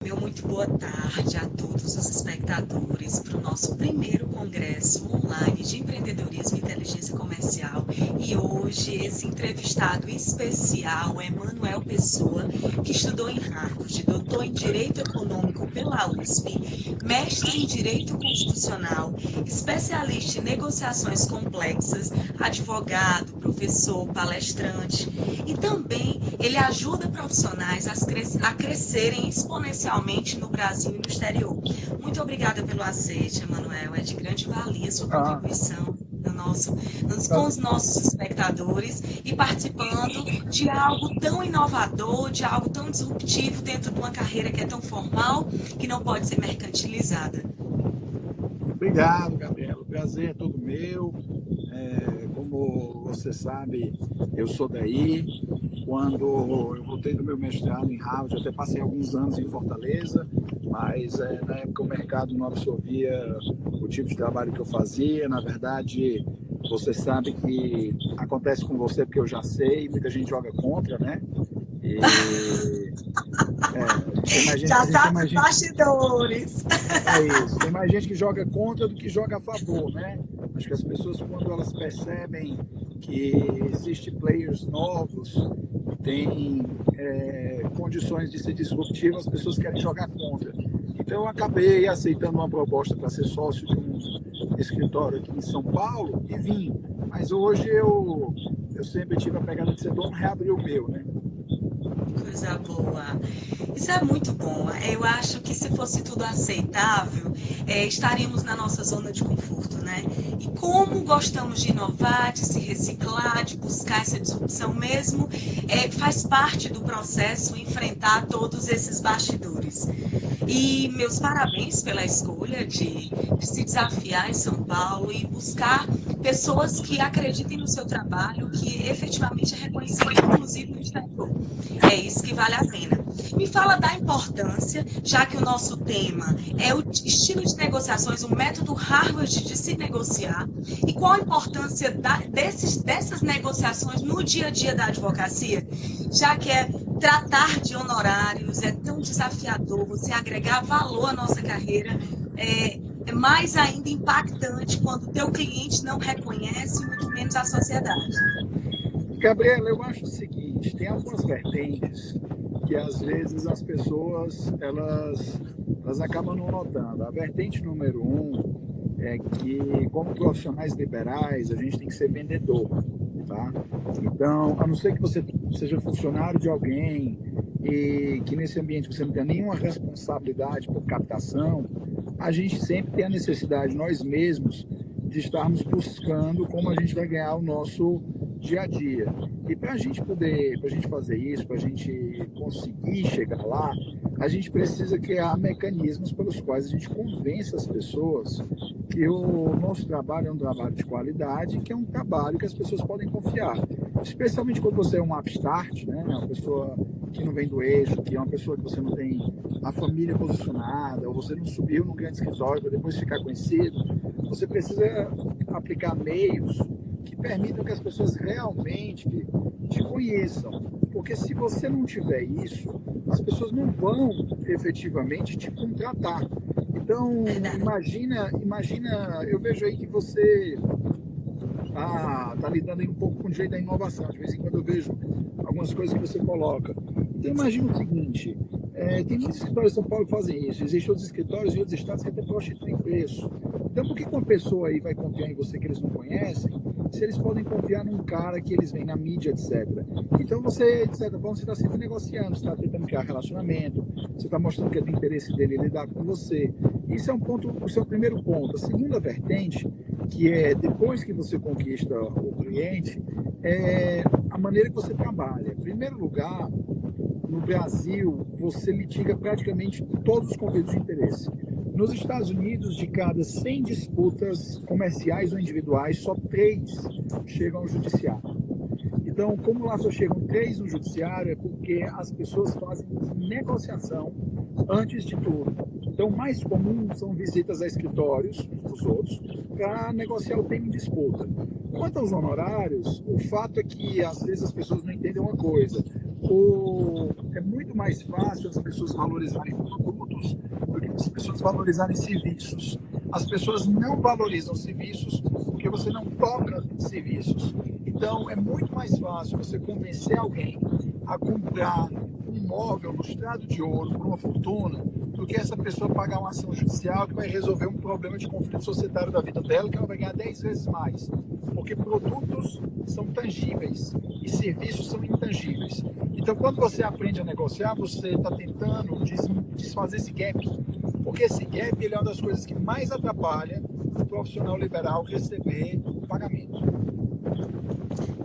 Muito boa tarde a todos os espectadores para o nosso primeiro congresso online de empreendedorismo e inteligência comercial. E hoje esse entrevistado especial é Manuel Pessoa, que estudou em Harvard, doutor em Direito Econômico pela USP, mestre em Direito Constitucional, especialista em negociações complexas, advogado, professor, palestrante. E também ele ajuda profissionais a crescerem exponencialmente no Brasil e no exterior. Muito obrigada pelo aceite, Emanuel. É de grande valia sua Ah, contribuição com tá. os nossos espectadores e participando de algo tão inovador, de algo tão disruptivo dentro de uma carreira que é tão formal que não pode ser mercantilizada. Obrigado, Gabriela. O prazer é todo meu. Como você sabe, eu sou daí. Quando eu voltei do meu mestrado em Harvard, eu até passei alguns anos em Fortaleza, mas na época o mercado não absorvia o tipo de trabalho que eu fazia. Na verdade, você sabe que acontece com você porque eu já sei, muita gente joga contra, né? E Já a gente tem sabe mais os gente. bastidores. É isso. Tem mais gente que joga contra do que joga a favor, né? Acho que as pessoas, quando elas percebem que existem players novos, têm condições de ser disruptivas, as pessoas querem jogar contra. Então, eu acabei aceitando uma proposta para ser sócio de um escritório aqui em São Paulo e vim. Mas hoje eu sempre tive a pegada de ser dono, reabrir o meu, né? Coisa boa. Isso é muito bom. Eu acho que se fosse tudo aceitável, estaríamos na nossa zona de conforto, né? E como gostamos de inovar, de se reciclar, de buscar essa disrupção mesmo, faz parte do processo enfrentar todos esses bastidores. E meus parabéns pela escolha de se desafiar em São Paulo e buscar pessoas que acreditem no seu trabalho, que efetivamente é reconhecido, inclusive no exterior. É isso que vale a pena. Me fala da importância, já que o nosso tema é o estilo de negociações, o método Harvard de se negociar, e qual a importância dessas negociações no dia a dia da advocacia, já que tratar de honorários é tão desafiador, você agregar valor à nossa carreira é mais ainda impactante quando o teu cliente não reconhece, muito menos a sociedade. Gabriela, eu acho o seguinte, tem algumas vertentes que às vezes as pessoas elas acabam não notando. A vertente número um é que, como profissionais liberais, a gente tem que ser vendedor, tá? Então, a não ser que você seja funcionário de alguém e que nesse ambiente você não tenha nenhuma responsabilidade por captação, a gente sempre tem a necessidade, nós mesmos, de estarmos buscando como a gente vai ganhar o nosso dia a dia. E para a gente poder, para a gente fazer isso, para a gente conseguir chegar lá, a gente precisa criar mecanismos pelos quais a gente convença as pessoas que o nosso trabalho é um trabalho de qualidade, que é um trabalho que as pessoas podem confiar. Especialmente quando você é um upstart, né? Uma pessoa que não vem do eixo, que é uma pessoa que você não tem a família posicionada, ou você não subiu num grande escritório para depois ficar conhecido, você precisa aplicar meios que permitam que as pessoas realmente te conheçam. Porque se você não tiver isso, as pessoas não vão efetivamente te contratar. Então, Verdade. imagina, eu vejo aí que você tá lidando aí um pouco com o direito da inovação. De vez em quando eu vejo algumas coisas que você coloca. Então, imagina o seguinte, tem muitos escritórios em São Paulo que fazem isso. Existem outros escritórios em outros estados que até prostituem preço. Então, por que uma pessoa aí vai confiar em você que eles não conhecem, se eles podem confiar num cara que eles veem na mídia, etc. Então, você, de certa forma, você está sempre negociando, você está tentando criar relacionamento, você está mostrando que é do interesse dele lidar com você. Isso é um ponto, o seu primeiro ponto. A segunda vertente, que é depois que você conquista o cliente, é a maneira que você trabalha. Em primeiro lugar, no Brasil, você litiga praticamente todos os conflitos de interesse. Nos Estados Unidos, de cada 100 disputas comerciais ou individuais, só 3 chegam ao judiciário. Então, como lá só chegam 3 no judiciário, é porque as pessoas fazem negociação antes de tudo. Então, o mais comum são visitas a escritórios dos outros para negociar o tema em disputa. Quanto aos honorários, o fato é que às vezes as pessoas não entendem uma coisa. É muito mais fácil as pessoas valorizarem produtos do que as pessoas valorizarem serviços. As pessoas não valorizam serviços porque você não toca serviços. Então, é muito mais fácil você convencer alguém a comprar um imóvel lustrado de ouro por uma fortuna do que essa pessoa pagar uma ação judicial que vai resolver um problema de conflito societário da vida dela, que ela vai ganhar 10 vezes mais. Porque produtos são tangíveis e serviços são intangíveis. Então, quando você aprende a negociar, você está tentando desfazer esse gap. Porque esse gap ele é uma das coisas que mais atrapalha o profissional liberal receber o pagamento.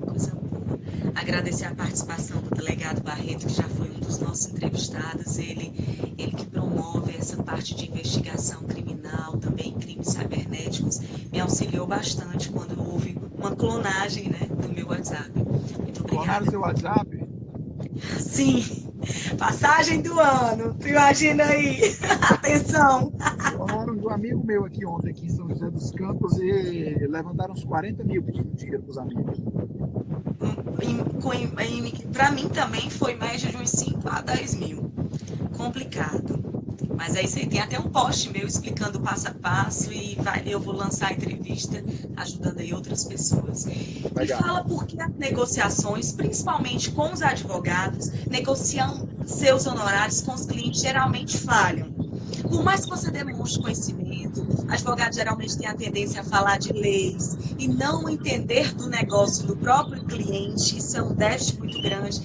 Coisa boa. Agradecer a participação do delegado Barreto, que já foi um dos nossos entrevistados. Ele que promove essa parte de investigação criminal, também crimes cibernéticos, me auxiliou bastante quando houve uma clonagem, né, do meu WhatsApp. Muito obrigada. Clonaram seu WhatsApp? Sim. Passagem do ano. Tu imagina aí. Atenção. Clonaram de um amigo meu ontem aqui em São José dos Campos e levantaram uns 40 mil pedindo dinheiro para os amigos. Para mim também foi média de uns 5 a 10 mil. Complicado. Mas aí você tem até um post meu explicando passo a passo e eu vou lançar a entrevista ajudando aí outras pessoas. Legal. E fala por que as negociações, principalmente com os advogados, negociam seus honorários com os clientes geralmente falham. Por mais que você demonstre conhecimento, advogado geralmente tem a tendência a falar de leis e não entender do negócio do próprio cliente. Isso é um déficit muito grande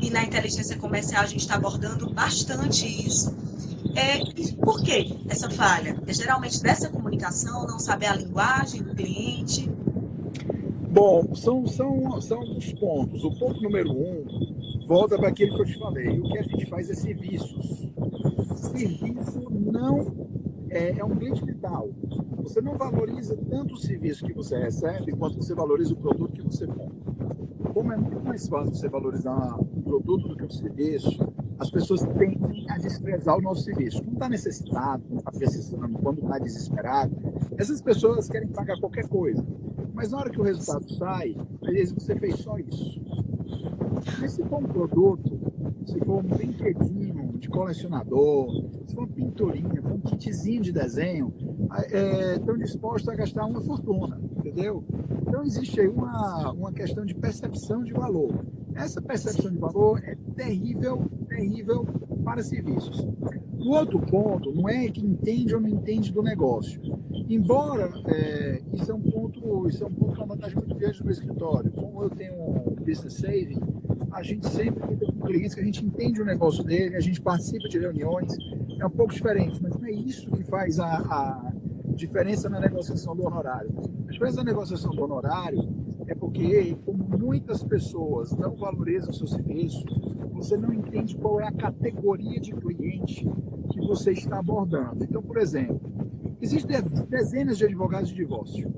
e na inteligência comercial a gente está abordando bastante isso. E por que essa falha? É geralmente dessa comunicação, não saber a linguagem do cliente? Bom, são alguns pontos. O ponto número 1 volta para aquilo que eu te falei. O que a gente faz é serviços. Serviço não é um glitch vital. Você não valoriza tanto o serviço que você recebe quanto você valoriza o produto que você compra. Como é muito mais fácil você valorizar o produto do que o serviço, as pessoas tendem a desprezar o nosso serviço. Quando está necessitado, quando está precisando, quando está desesperado, essas pessoas querem pagar qualquer coisa. Mas na hora que o resultado sai, às vezes você fez só isso. Mas se for um produto, se for um brinquedinho de colecionador, se for uma pinturinha, for um kitzinho de desenho, estão dispostos a gastar uma fortuna, entendeu? Então existe aí uma questão de percepção de valor. Essa percepção de valor é terrível para serviços. O outro ponto não é que entende ou não entende do negócio. Embora isso é um ponto que é uma vantagem muito grande do meu escritório. Como eu tenho um business saving, a gente sempre lida com clientes que a gente entende o negócio dele, a gente participa de reuniões, é um pouco diferente, mas não é isso que faz a diferença na negociação do honorário. A diferença na negociação do honorário é porque, como muitas pessoas não valorizam o seu serviço, você não entende qual é a categoria de cliente que você está abordando. Então, por exemplo, existem dezenas de advogados de divórcio.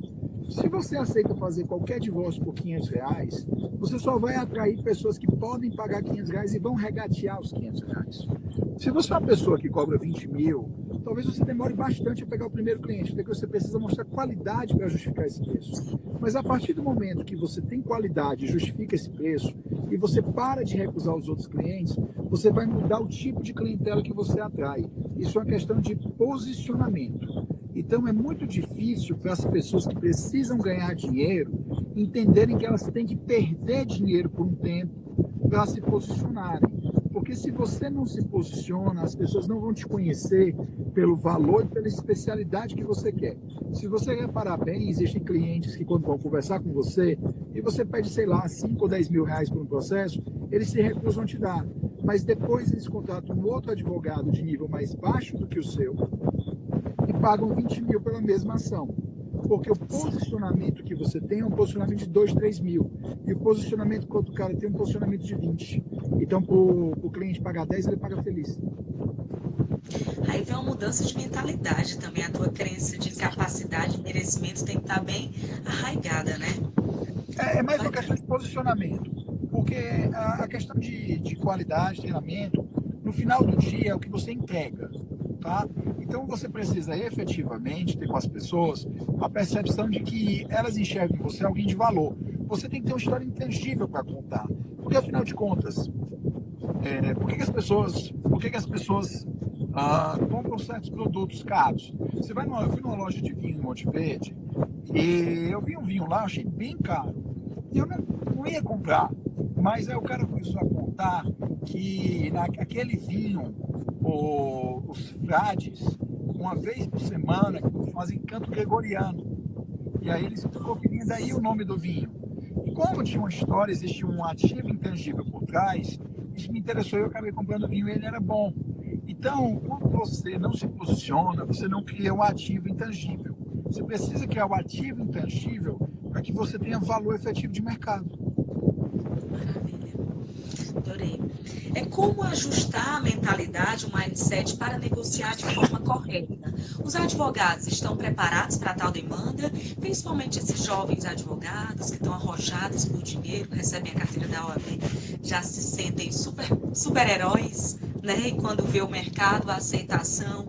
Se você aceita fazer qualquer divórcio por R$500, você só vai atrair pessoas que podem pagar R$500 e vão regatear os R$500. Se você é uma pessoa que cobra 20 mil, talvez você demore bastante a pegar o primeiro cliente, porque você precisa mostrar qualidade para justificar esse preço. Mas a partir do momento que você tem qualidade e justifica esse preço, e você para de recusar os outros clientes, você vai mudar o tipo de clientela que você atrai. Isso é uma questão de posicionamento. Então é muito difícil para as pessoas que precisam ganhar dinheiro entenderem que elas têm que perder dinheiro por um tempo para se posicionarem. Porque se você não se posiciona, as pessoas não vão te conhecer pelo valor e pela especialidade que você quer. Se você reparar bem, existem clientes que quando vão conversar com você e você pede, sei lá, 5 ou 10 mil reais por um processo, eles se recusam a te dar. Mas depois eles contratam um outro advogado de nível mais baixo do que o seu e pagam 20 mil pela mesma ação. Porque o posicionamento que você tem é um posicionamento de 2, 3 mil. E o posicionamento que o outro cara tem é um posicionamento de 20. Então, para o cliente pagar 10, ele paga feliz. Aí vem uma mudança de mentalidade também. A tua crença de capacidade e merecimento tem que estar bem arraigada, né? É mais uma questão de posicionamento. Porque a questão de qualidade, treinamento, no final do dia é o que você entrega. Tá? Então você precisa efetivamente ter com as pessoas a percepção de que elas enxergam em você alguém de valor. Você tem que ter uma história intangível para contar, porque afinal de contas, Por que que as pessoas compram certos produtos caros? Eu fui numa loja de vinho em Monte Verde e eu vi um vinho lá, achei bem caro. E eu não ia comprar, mas aí o cara começou a contar que naquele vinho, os frades, uma vez por semana, fazem canto gregoriano. E aí ele explicou que vinha daí o nome do vinho. E como tinha uma história, existia um ativo intangível por trás, isso me interessou e eu acabei comprando o vinho e ele era bom. Então, quando você não se posiciona, você não cria um ativo intangível. Você precisa criar o ativo intangível para que você tenha valor efetivo de mercado. Maravilha. Adorei. É como ajustar a mentalidade, o mindset para negociar de forma correta. Os advogados estão preparados para tal demanda, principalmente esses jovens advogados que estão arrojados por dinheiro, recebem a carteira da OAB, já se sentem super-heróis, né? E quando vê o mercado, a aceitação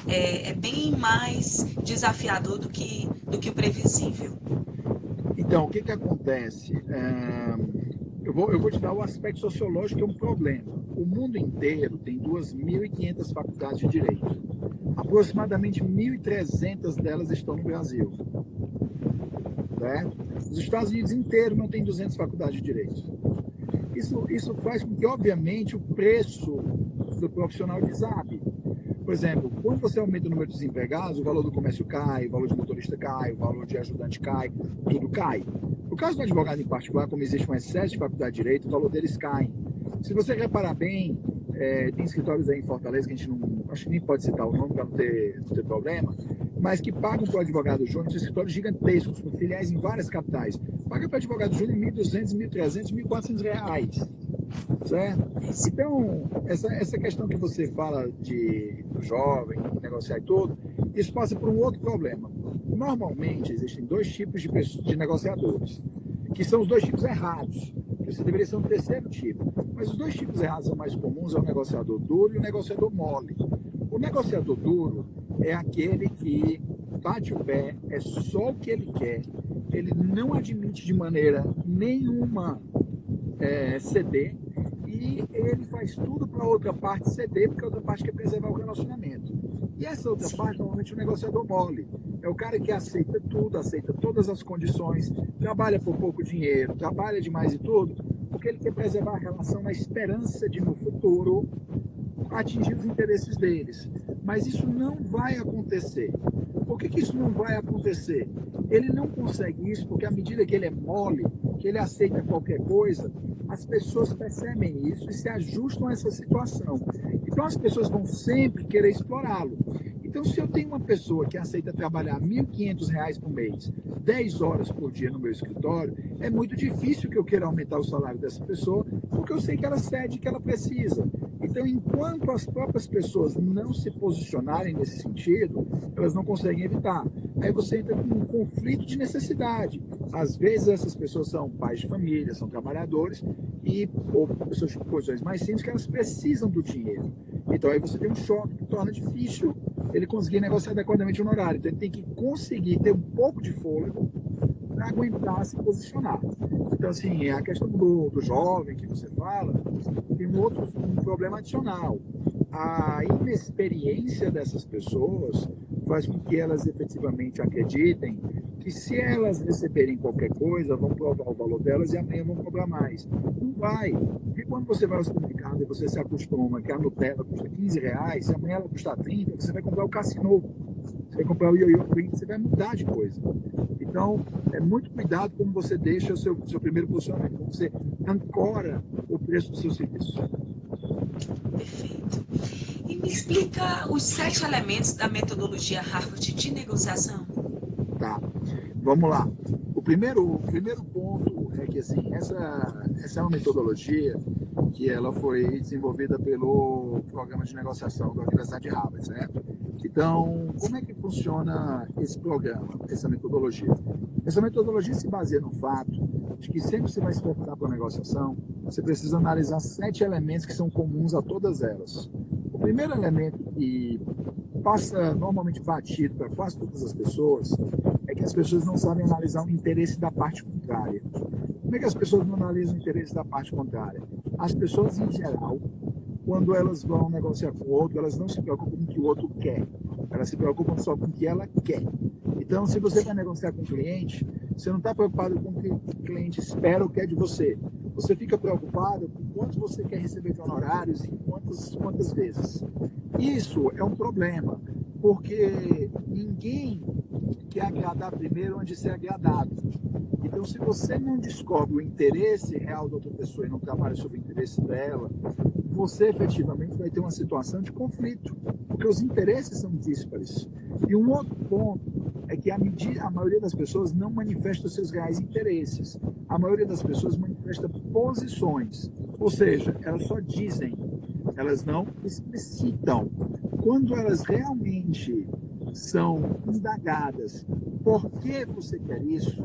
é bem mais desafiador do que o previsível. Então, o que que acontece? Eu vou te dar o aspecto sociológico, que é um problema. O mundo inteiro tem 2.500 faculdades de direito. Aproximadamente 1.300 delas estão no Brasil. Certo? Os Estados Unidos inteiro não tem 200 faculdades de direito. Isso faz com que, obviamente, o preço do profissional desabe. Por exemplo, quando você aumenta o número de desempregados, o valor do comércio cai, o valor de motorista cai, o valor de ajudante cai, tudo cai. No caso do advogado em particular, como existe um excesso de faculdade de direito, o valor deles cai. Se você reparar bem, tem escritórios aí em Fortaleza, que a gente não, acho que nem pode citar o nome para não ter problema, mas que pagam para o advogado júnior, são escritórios gigantescos, com filiais em várias capitais. Paga para o advogado júnior R$ 1.200, R$ 1.300, R$ 1.400. Certo? Então, essa questão que você fala do jovem, negociar e tudo, isso passa por um outro problema. Normalmente, existem dois tipos de negociadores, que são os dois tipos errados. Você deveria ser um terceiro tipo. Mas os dois tipos errados são mais comuns, é o negociador duro e o negociador mole. O negociador duro é aquele que bate o pé, é só o que ele quer, ele não admite de maneira nenhuma ceder, e ele faz tudo para a outra parte ceder, porque a outra parte quer preservar o relacionamento. E essa outra parte, normalmente, é o negociador mole. É o cara que aceita tudo, aceita todas as condições, trabalha por pouco dinheiro, trabalha demais e tudo, porque ele quer preservar a relação na esperança de, no futuro, atingir os interesses deles. Mas isso não vai acontecer. Por que isso não vai acontecer? Ele não consegue isso porque, à medida que ele é mole, que ele aceita qualquer coisa, as pessoas percebem isso e se ajustam a essa situação. Então, as pessoas vão sempre querer explorá-lo. Então, se eu tenho uma pessoa que aceita trabalhar R$ 1.500 por mês, 10 horas por dia no meu escritório, é muito difícil que eu queira aumentar o salário dessa pessoa, porque eu sei que ela cede, que ela precisa. Então, enquanto as próprias pessoas não se posicionarem nesse sentido, elas não conseguem evitar. Aí você entra num conflito de necessidade. Às vezes, essas pessoas são pais de família, são trabalhadores, ou pessoas de posições mais simples, que elas precisam do dinheiro. Então, aí você tem um choque que torna difícil ele conseguir negociar adequadamente o horário. Então, ele tem que conseguir ter um pouco de fôlego para aguentar se posicionar. Então, assim, a questão do jovem que você fala, tem um problema adicional. A inexperiência dessas pessoas faz com que elas efetivamente acreditem que, se elas receberem qualquer coisa, vão provar o valor delas e amanhã vão cobrar mais. Não vai. Porque quando você vai ao supermercado e você se acostuma que a Nutella custa R$ 15, se amanhã ela custar 30, você vai comprar o Cassinô, você vai comprar o Ioiô 30, você vai mudar de coisa. Então, é muito cuidado como você deixa o seu primeiro posicionamento, como você ancora o preço do seu serviço. Perfeito. E me explica os 7 elementos da metodologia Harvard de negociação. Tá, vamos lá. O primeiro ponto é que, assim, essa é uma metodologia que ela foi desenvolvida pelo programa de negociação da Universidade de Harvard, certo? Então, como é que funciona esse programa, essa metodologia? Essa metodologia se baseia no fato de que sempre que você vai se preparar para a negociação, você precisa analisar 7 elementos que são comuns a todas elas. O primeiro elemento que passa normalmente batido para quase todas as pessoas é que as pessoas não sabem analisar o interesse da parte contrária. Como é que as pessoas não analisam o interesse da parte contrária? As pessoas, em geral, quando elas vão negociar com o outro, elas não se preocupam com o que o outro quer. Elas se preocupam só com o que ela quer. Então, se você vai negociar com o cliente, você não está preocupado com o que o cliente espera ou quer de você. Você fica preocupado com quanto você quer receber de honorários e quantas vezes. Isso é um problema, porque ninguém quer agradar primeiro antes de ser agradado. Então, se você não descobre o interesse real da outra pessoa e não trabalha sobre o interesse dela, você efetivamente vai ter uma situação de conflito, porque os interesses são díspares. E um outro ponto é que a maioria das pessoas não manifesta os seus reais interesses. A maioria das pessoas manifesta posições, ou seja, elas só dizem, elas não explicitam. Quando elas realmente são indagadas por que você quer isso,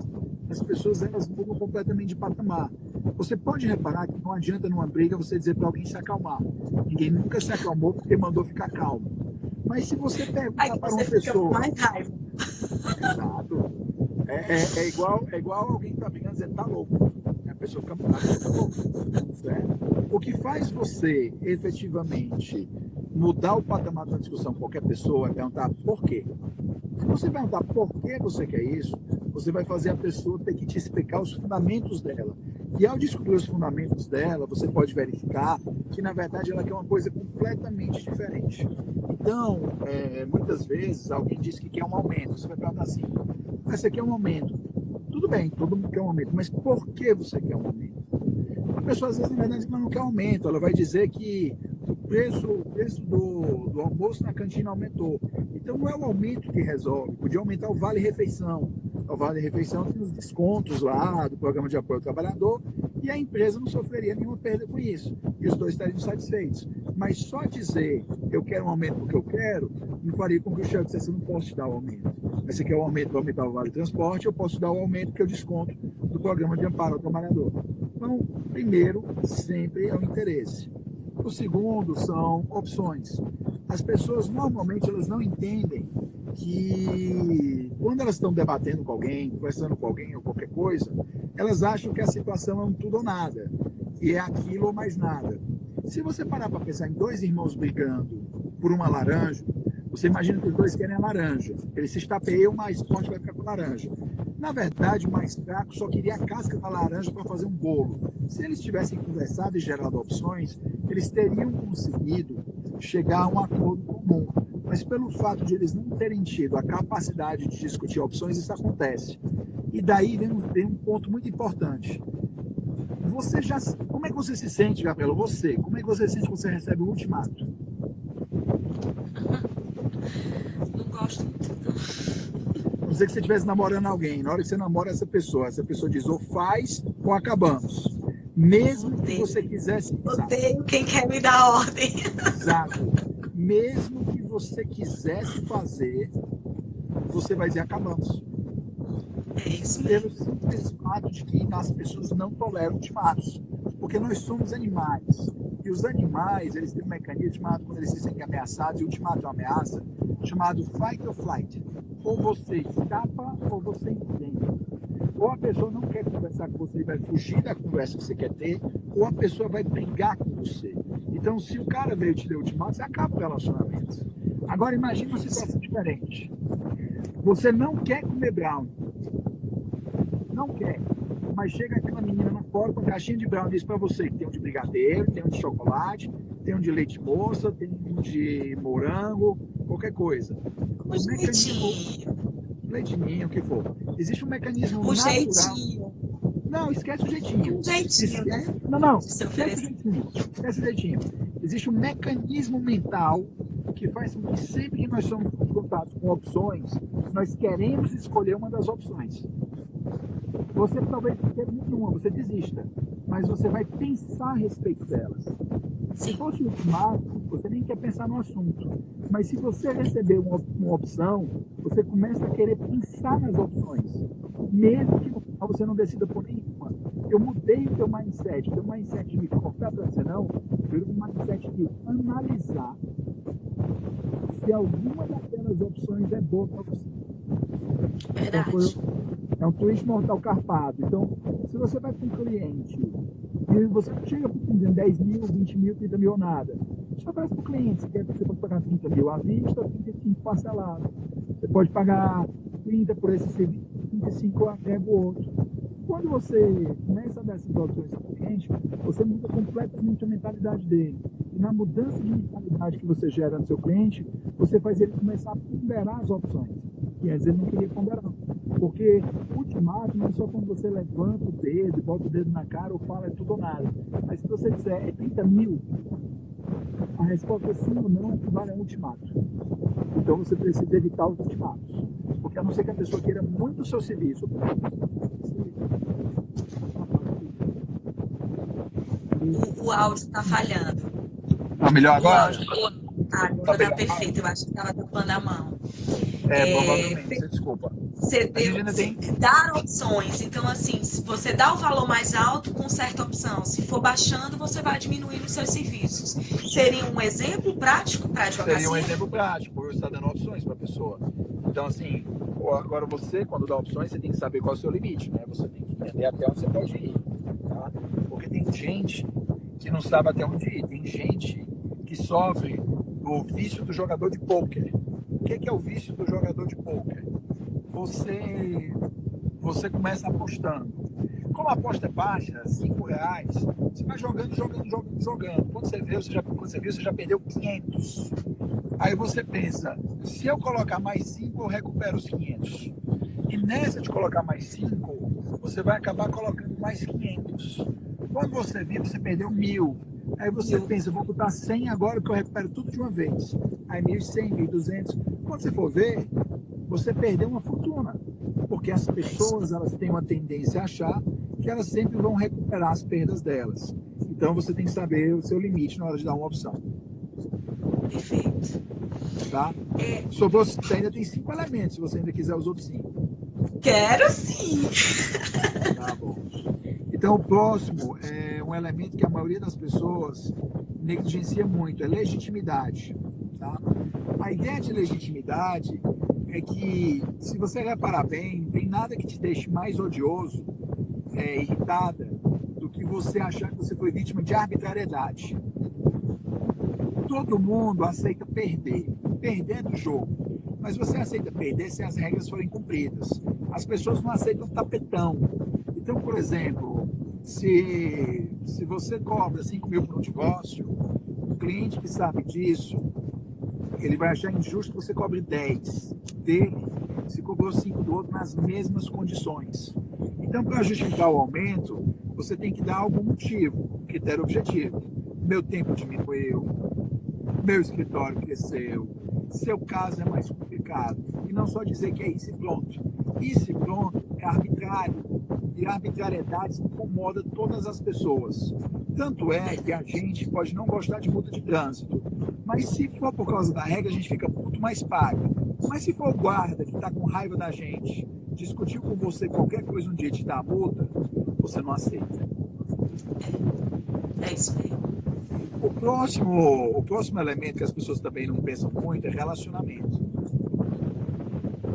as pessoas elas mudam completamente de patamar. Você pode reparar que não adianta numa briga você dizer para alguém se acalmar. Ninguém nunca se acalmou porque mandou ficar calmo. Mas se você perguntar para uma pessoa... mais raiva. Exato. É igual alguém que está brigando e dizer, tá louco. A pessoa fica tá louco. Certo? O que faz você efetivamente mudar o patamar da discussão com qualquer pessoa é perguntar por quê. Se você perguntar por que você quer isso, você vai fazer a pessoa ter que te explicar os fundamentos dela. E ao descobrir os fundamentos dela, você pode verificar que, na verdade, ela quer uma coisa completamente diferente. Então, muitas vezes, alguém diz que quer um aumento. Você vai perguntar assim, mas você quer um aumento? Tudo bem, todo mundo quer um aumento, mas por que você quer um aumento? A pessoa, às vezes, na verdade, ela não quer aumento. Ela vai dizer que o preço do almoço na cantina aumentou. Então, não é o aumento que resolve. Podia aumentar o vale-refeição. O vale-refeição tem os descontos lá do programa de apoio ao trabalhador e a empresa não sofreria nenhuma perda com isso. E os dois estariam satisfeitos. Mas só dizer eu quero um aumento porque eu quero, não faria com que o chefe dissesse eu não posso te dar o aumento. Mas você quer o aumento para aumentar o vale-transporte, eu posso te dar o aumento que é o desconto do programa de amparo ao trabalhador. Então, primeiro, sempre é o interesse. O segundo são opções. As pessoas, normalmente, elas não entendem que quando elas estão debatendo com alguém, conversando com alguém ou qualquer coisa, elas acham que a situação é um tudo ou nada, que é aquilo ou mais nada. Se você parar para pensar em dois irmãos brigando por uma laranja, você imagina que os dois querem a laranja. Eles se estapeiam, o mais forte vai ficar com a laranja. Na verdade, o mais fraco só queria a casca da laranja para fazer um bolo. Se eles tivessem conversado e gerado opções, eles teriam conseguido chegar a um acordo comum. Mas pelo fato de eles não terem tido a capacidade de discutir opções, isso acontece. E daí vem um ponto muito importante. Como é que você se sente, Gabriela? Como é que você se sente quando você recebe o ultimato? Não gosto muito, não. Não sei que você estivesse namorando alguém. Na hora que você namora essa pessoa diz ou faz ou acabamos. Mesmo que você quisesse... Odeio quem quer me dar ordem. Exato. Mesmo que você quisesse fazer, você vai dizer acabamos. É isso Pelo mesmo. simples fato de que as pessoas não toleram ultimatos. Porque nós somos animais. E os animais, eles têm um mecanismo chamado, quando eles se sentem ameaçados, e o ultimato é uma ameaça, chamado fight or flight. Ou você escapa ou você entende. Ou a pessoa não quer conversar com você e vai fugir da conversa que você quer ter, ou a pessoa vai brigar com você. Então, se o cara veio te dar ultimato, você acaba o relacionamento. Agora, imagine uma situação diferente. Você não quer comer brownie. Não quer. Mas chega aquela menina na porta com uma caixinha de brownie e diz para você que tem um de brigadeiro, tem um de chocolate, tem um de leite moça, tem um de morango, qualquer coisa. O jeitinho. Leitinho, o que for. Existe um mecanismo O natural. jeitinho. Não, esquece o jeitinho. Um jeitinho, né? Não. Se Esquece o jeitinho. Esquece o jeitinho. Existe um mecanismo mental que faz com que sempre que nós somos confrontados com opções, nós queremos escolher uma das opções. Você talvez não queira nenhuma, você desista. Mas você vai pensar a respeito delas. Se fosse o ultimato, você nem quer pensar no assunto. Mas se você receber uma opção, você começa a querer pensar nas opções. Mesmo que no final você não decida por nenhuma. Eu mudei o teu mindset. O teu mindset de me cortar para você não, virou um mindset de analisar se alguma daquelas opções é boa para você. Verdade. É um twist mortal carpado. Então, se você vai com um cliente e você chega para o dizendo 10 mil, 20 mil, 30 mil ou nada. A gente oferece para o cliente. Você pode pagar 30 mil à vista, 35 parcelado. Você pode pagar 30 por esse serviço, 35 agrega o outro. Quando você começa a dar essas opções ao cliente, você muda completamente a mentalidade dele. E na mudança de mentalidade que você gera no seu cliente, você faz ele começar a ponderar as opções. E às vezes ele não queria ponderar. Porque ultimato não é só quando você levanta o dedo, bota o dedo na cara ou fala é tudo ou nada. Mas se você disser é 30 mil, a resposta é sim ou não vale a um ultimato. Então você precisa evitar os ultimatos. Porque a não ser que a pessoa queira muito o seu serviço. O áudio está falhando. Tá melhor agora? Agora tá perfeito. Eu acho que estava tapando a mão. Provavelmente. Você desculpa. Você dar opções. Então, assim, se você dá o valor mais alto com certa opção, se for baixando, você vai diminuindo os seus serviços. Seria um exemplo prático para a advocacia? Seria um exemplo prático. Você está dando opções para a pessoa. Então, assim, agora você, quando dá opções, você tem que saber qual é o seu limite, né? Você tem que entender até onde você pode ir, tá? Porque tem gente que não sabe até onde ir. Tem gente que sofre do vício do jogador de pôquer. O que é o vício do jogador de pôquer? Você começa apostando. Como a aposta é baixa, R$5, você vai jogando. Quando você vê, você já perdeu 500. Aí você pensa, se eu colocar mais 5, eu recupero os 500. E nessa de colocar mais 5, você vai acabar colocando mais 500. Quando você vê, você perdeu 1.000. Aí você pensa, vou botar 100 agora que eu recupero tudo de uma vez. Aí 1.100, 1.200. Quando você for ver, você perdeu uma fortuna. Porque as pessoas, elas têm uma tendência a achar que elas sempre vão recuperar as perdas delas. Então você tem que saber o seu limite na hora de dar uma opção. Perfeito. Tá? Sobrou, ainda tem 5 elementos, se você ainda quiser os outros 5. Quero sim! Tá bom. Então o próximo é um elemento que a maioria das pessoas negligencia muito, é legitimidade. Tá? A ideia de legitimidade é que, se você reparar bem, não tem nada que te deixe mais odioso, irritada, do que você achar que você foi vítima de arbitrariedade. Todo mundo aceita perder do jogo, mas você aceita perder se as regras forem cumpridas. As pessoas não aceitam tapetão. Então, por exemplo, se você cobra 5 mil por um divórcio, um cliente que sabe disso, ele vai achar injusto que você cobre 10 dele, se cobrou 5 do outro nas mesmas condições. Então, para justificar o aumento, você tem que dar algum motivo, um critério objetivo. Meu tempo diminuiu, meu escritório cresceu, seu caso é mais complicado. E não só dizer que é isso e pronto. Isso e pronto é arbitrário. E a arbitrariedade incomoda todas as pessoas. Tanto é que a gente pode não gostar de multa de trânsito, mas se for por causa da regra, a gente fica puto, mais paga. Mas se for o guarda que está com raiva da gente, discutiu com você qualquer coisa um dia e te dá a multa, você não aceita. É isso mesmo. O próximo elemento que as pessoas também não pensam muito é relacionamento.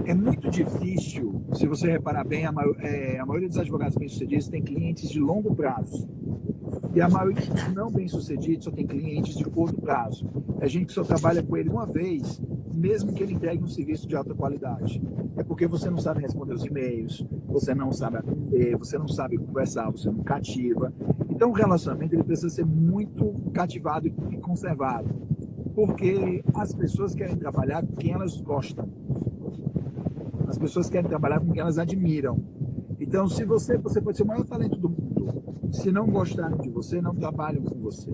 É muito difícil, se você reparar bem, a maioria dos advogados bem-sucedidos tem clientes de longo prazo. E a maioria dos não bem-sucedidos só tem clientes de curto prazo. É gente que só trabalha com ele uma vez, mesmo que ele entregue um serviço de alta qualidade. É porque você não sabe responder os e-mails, você não sabe atender, você não sabe conversar, você não cativa. Então o relacionamento ele precisa ser muito cativado e conservado. Porque as pessoas querem trabalhar com quem elas gostam. As pessoas querem trabalhar com quem elas admiram. Então, se você pode ser o maior talento do mundo, se não gostarem de você, não trabalham com você.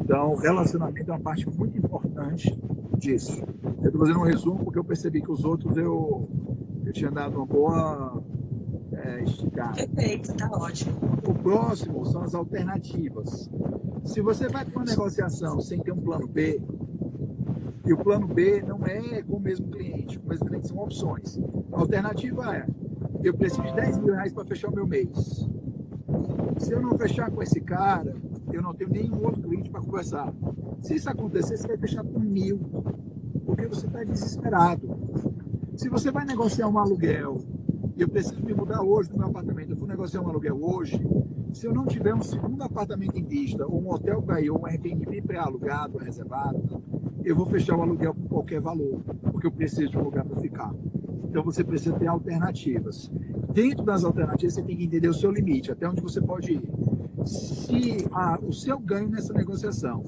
Então, o relacionamento é uma parte muito importante disso. Eu estou fazendo um resumo porque eu percebi que os outros eu tinha dado uma boa esticada. Perfeito, está ótimo. O próximo são as alternativas. Se você vai para uma negociação sem ter um plano B, e o plano B não é com o mesmo cliente são opções. A alternativa é, eu preciso de 10 mil reais para fechar o meu mês. Se eu não fechar com esse cara, eu não tenho nenhum outro cliente para conversar. Se isso acontecer, você vai fechar com 1.000, porque você está desesperado. Se você vai negociar um aluguel, e eu preciso me mudar hoje do meu apartamento, eu fui negociar um aluguel hoje, Se eu não tiver um segundo apartamento em vista, ou um hotel para ir, ou um Airbnb pré-alugado, reservado, eu vou fechar o aluguel por qualquer valor, porque eu preciso de um lugar para ficar. Então você precisa ter alternativas. Dentro das alternativas, você tem que entender o seu limite, até onde você pode ir. Se o seu ganho nessa negociação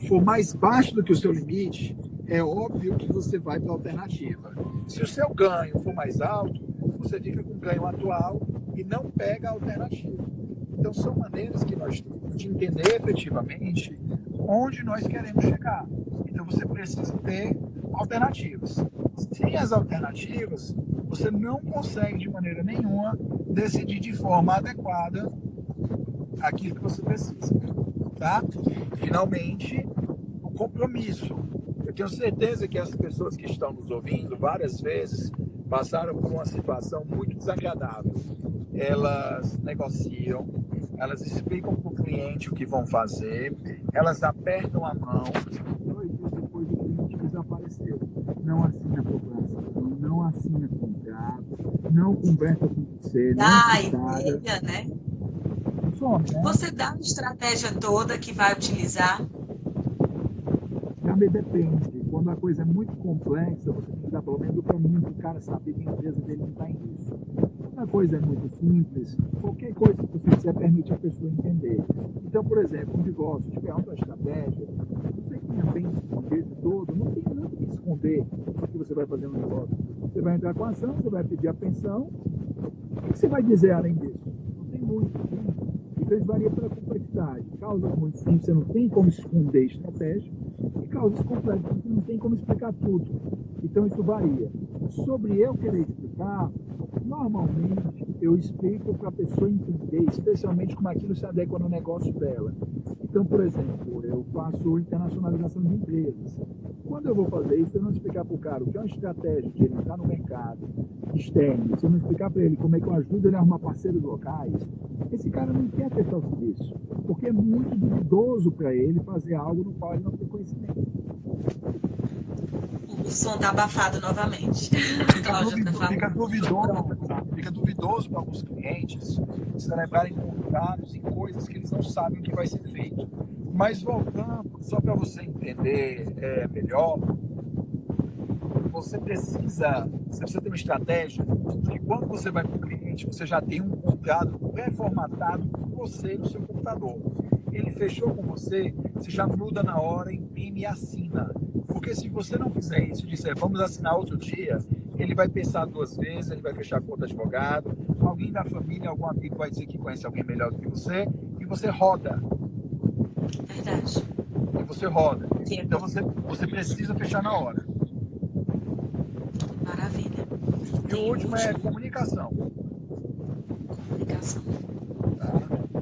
for mais baixo do que o seu limite, é óbvio que você vai para a alternativa. Se o seu ganho for mais alto, você fica com o ganho atual e não pega a alternativa. Então, são maneiras que nós temos de entender efetivamente onde nós queremos chegar. Então, você precisa ter alternativas. Sem as alternativas, você não consegue, de maneira nenhuma, decidir de forma adequada aquilo que você precisa. Tá? Finalmente, o compromisso. Eu tenho certeza que as pessoas que estão nos ouvindo várias vezes passaram por uma situação muito desagradável. Elas negociam, elas explicam para o cliente o que vão fazer, elas apertam a mão, 2 dias depois o cliente desapareceu. Não assina procuração, não assina contrato, não conversa com você, Dá não a ideia, né? some, né? Você dá a estratégia toda que vai utilizar? Também depende. Quando a coisa é muito complexa, você tem que dar pelo menos o caminho para o cara saber que a empresa dele não está em risco. Quando a coisa é muito simples, qualquer coisa que você fizer permite a pessoa entender. Então, por exemplo, um divórcio, tiver uma estratégia, você que não tem que esconder de todo, não tem muito o que esconder o que você vai fazer no divórcio. Você vai entrar com a ação, você vai pedir a pensão, o que você vai dizer além disso? Não tem muito, né? Então, isso varia pela complexidade. Causas muito simples, você não tem como esconder estratégia, e causas complexas, você não tem como explicar tudo. Então, isso varia. Sobre eu querer explicar, normalmente eu explico para a pessoa entender, especialmente como aquilo se adequa no negócio dela. Então, por exemplo, eu faço internacionalização de empresas. Quando eu vou fazer isso, eu não explicar para o cara o que é uma estratégia de ele entrar no mercado externo, se eu não explicar para ele como é que eu ajudo ele a arrumar parceiros locais, esse cara não quer prestar o serviço, porque é muito duvidoso para ele fazer algo no qual ele não tem conhecimento. O som está abafado novamente. Fica duvidoso para alguns clientes celebrarem contratos em coisas que eles não sabem o que vai ser feito. Mas voltando, só para você entender melhor, você precisa ter uma estratégia que quando você vai para o cliente, você já tem um contrato pré-formatado por você no seu computador. Ele fechou com você, você já muda na hora, imprime e assina. Porque se você não fizer isso e disser, vamos assinar outro dia, ele vai pensar 2 vezes, ele vai fechar com outro advogado, alguém da família, algum amigo vai dizer que conhece alguém melhor do que você, e você roda. Verdade. E você roda. Sim. Então você precisa fechar na hora. Maravilha. E o último é comunicação. Comunicação. Tá?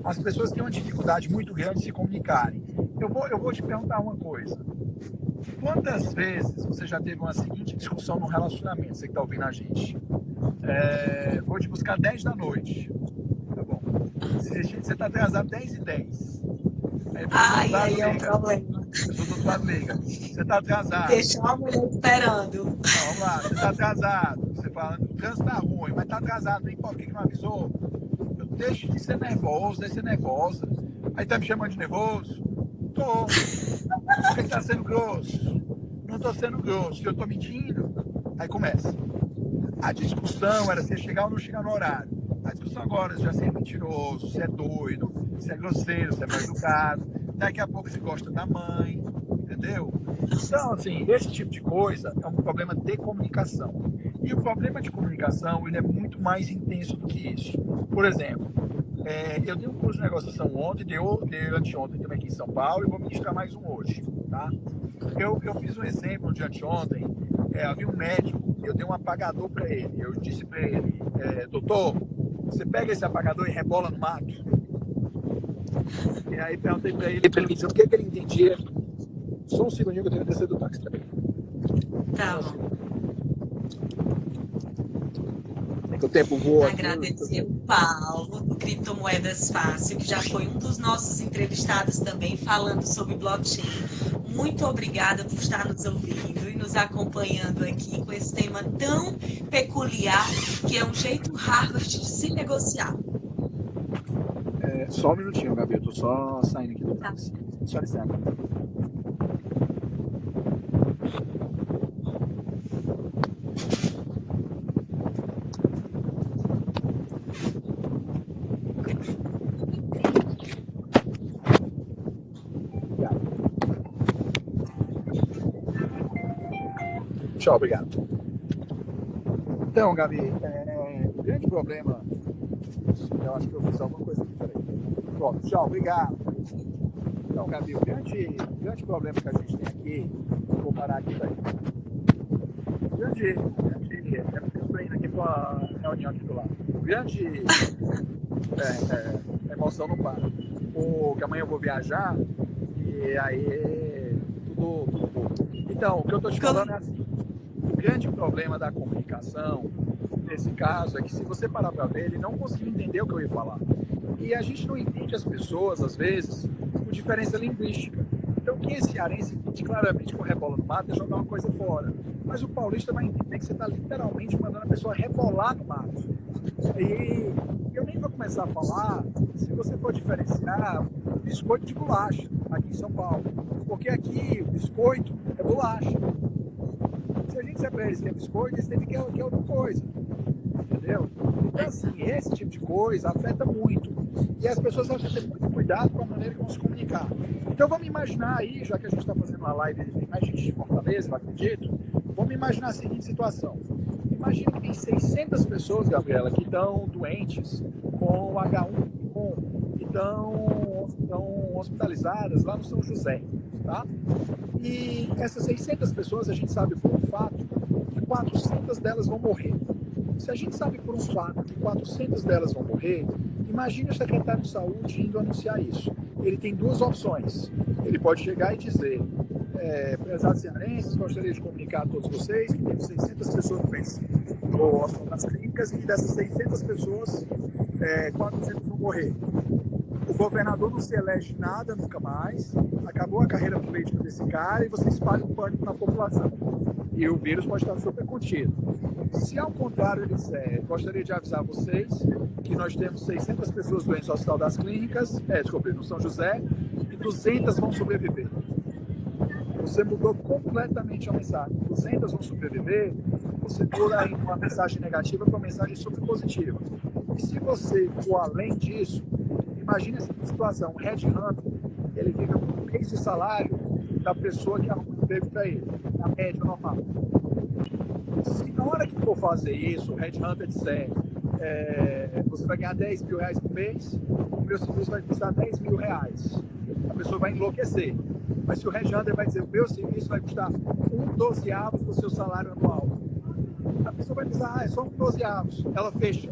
As pessoas têm uma dificuldade muito grande de se comunicarem. Eu vou te perguntar uma coisa. Quantas vezes você já teve uma seguinte discussão num relacionamento, você que está ouvindo a gente? Vou te buscar 10 da noite. Tá bom. Você está atrasado 10h10. Aí é um problema. Eu sou do outro lado liga. Você está atrasado. Deixar a mulher esperando. Não, vamos lá, você está atrasado. Você fala, o trânsito está ruim, mas está atrasado. Nem por que não avisou? Eu deixo de ser nervoso, de ser nervosa. Aí tá me chamando de nervoso? Tô. Por que está sendo grosso? Não estou sendo grosso, eu estou mentindo. Aí começa. A discussão era se chegar ou não chegar no horário. A discussão agora é já se é mentiroso, se é doido, se é grosseiro, se é mal educado. Daqui a pouco se gosta da mãe, entendeu? Então, assim, esse tipo de coisa é um problema de comunicação. E o problema de comunicação, ele é muito mais intenso do que isso. Por exemplo, eu dei um curso de negociação ontem, dei anteontem também aqui em São Paulo, e vou ministrar mais um hoje, tá? Eu fiz um exemplo de anteontem, havia um médico, eu dei um apagador para ele, eu disse para ele, doutor, você pega esse apagador e rebola no mato. E aí perguntei para ele me dizer o que ele entendia. Só um segundinho que eu tenho que descer do táxi também. Tá bom. É que o tempo voa. Agradecer o Paulo, do Criptomoedas Fácil, que já foi um dos nossos entrevistados também, falando sobre blockchain. Muito obrigada por estar nos ouvindo e nos acompanhando aqui com esse tema tão peculiar, que é um jeito Harvard de se negociar. Só um minutinho, Gabi, eu tô só saindo aqui do Tá. táxi. Só licença. Tchau, obrigado. Então, Gabi, o grande problema... Eu acho que eu fiz alguma coisa aqui, peraí. Pronto, tchau, obrigado. Então, Gabi, o grande problema que a gente tem aqui... Vou parar aqui, peraí. Eu estou indo aqui para a reunião aqui do lado. O grande... emoção não para. Que amanhã eu vou viajar e aí tudo bom. Então, o que eu estou te falando é assim, o grande problema da comunicação, nesse caso, é que se você parar para ver, ele não conseguiu entender o que eu ia falar. E a gente não entende as pessoas, às vezes, por diferença linguística. Então, quem é cearense entende claramente que o rebola no mato é jogar uma coisa fora. Mas o paulista vai entender que você está literalmente mandando a pessoa rebolar no mato. E eu nem vou começar a falar se você for diferenciar biscoito de bolacha aqui em São Paulo. Porque aqui o biscoito é bolacha. Se a gente disser para eles que é biscoito, eles entendem que é outra coisa. Entendeu? Então, assim, esse tipo de coisa afeta muito. E as pessoas vão ter muito cuidado com a maneira que vão se comunicar. Então, vamos imaginar aí, já que a gente está fazendo uma live, tem mais gente de Fortaleza, eu acredito, vamos imaginar a seguinte situação. Imagina que tem 600 pessoas, Gabriela, que estão doentes com H1N1 e estão hospitalizadas lá no São José, tá? E essas 600 pessoas, a gente sabe por um fato que 400 delas vão morrer. Se a gente sabe por um fato que 400 delas vão morrer, imagine o secretário de saúde indo anunciar isso. Ele tem duas opções. Ele pode chegar e dizer, prezados cearenses, gostaria de comunicar a todos vocês que temos 600 pessoas doentes no Hospital das Clínicas e dessas 600 pessoas, 400 vão morrer. O governador não se elege nada, nunca mais, acabou a carreira política desse cara e você espalha o pânico na população. E o vírus pode estar super contido. Se ao contrário ele disser, gostaria de avisar vocês que nós temos 600 pessoas doentes no Hospital das Clínicas, no São José, e 200 vão sobreviver. Você mudou completamente a mensagem. 200 vão sobreviver, você muda uma mensagem negativa para uma mensagem super positiva. E se você for além disso, imagine essa situação, o Red Hunter, ele fica com um mês de salário da pessoa que arruma um emprego para ele, na média normal. Se na hora que for fazer isso, o Red Hunter disser você vai ganhar 10 mil reais por mês, o meu serviço vai custar 10 mil reais. A pessoa vai enlouquecer. Mas se o Red Hunter vai dizer o meu serviço vai custar 1/12 do seu salário anual, a pessoa vai pensar, é só 1/12, ela fecha.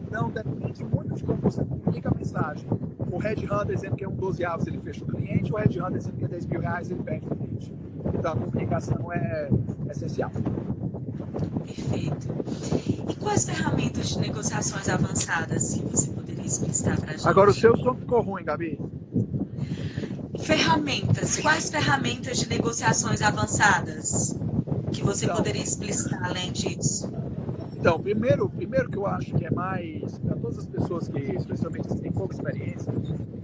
Então, depende muito de como você comunica a mensagem. O Red Hunter dizendo que é 1/12, ele fecha o cliente, o Red Hunter dizendo que é 10 mil reais, ele perde o cliente. Então, a comunicação é essencial. Perfeito. E quais ferramentas de negociações avançadas que você poderia explicitar para a gente? Agora, o seu som ficou ruim, Gabi. Ferramentas. Quais ferramentas de negociações avançadas que você poderia explicitar além disso? Então, primeiro que eu acho que é mais para todas as pessoas que, especialmente que têm pouca experiência,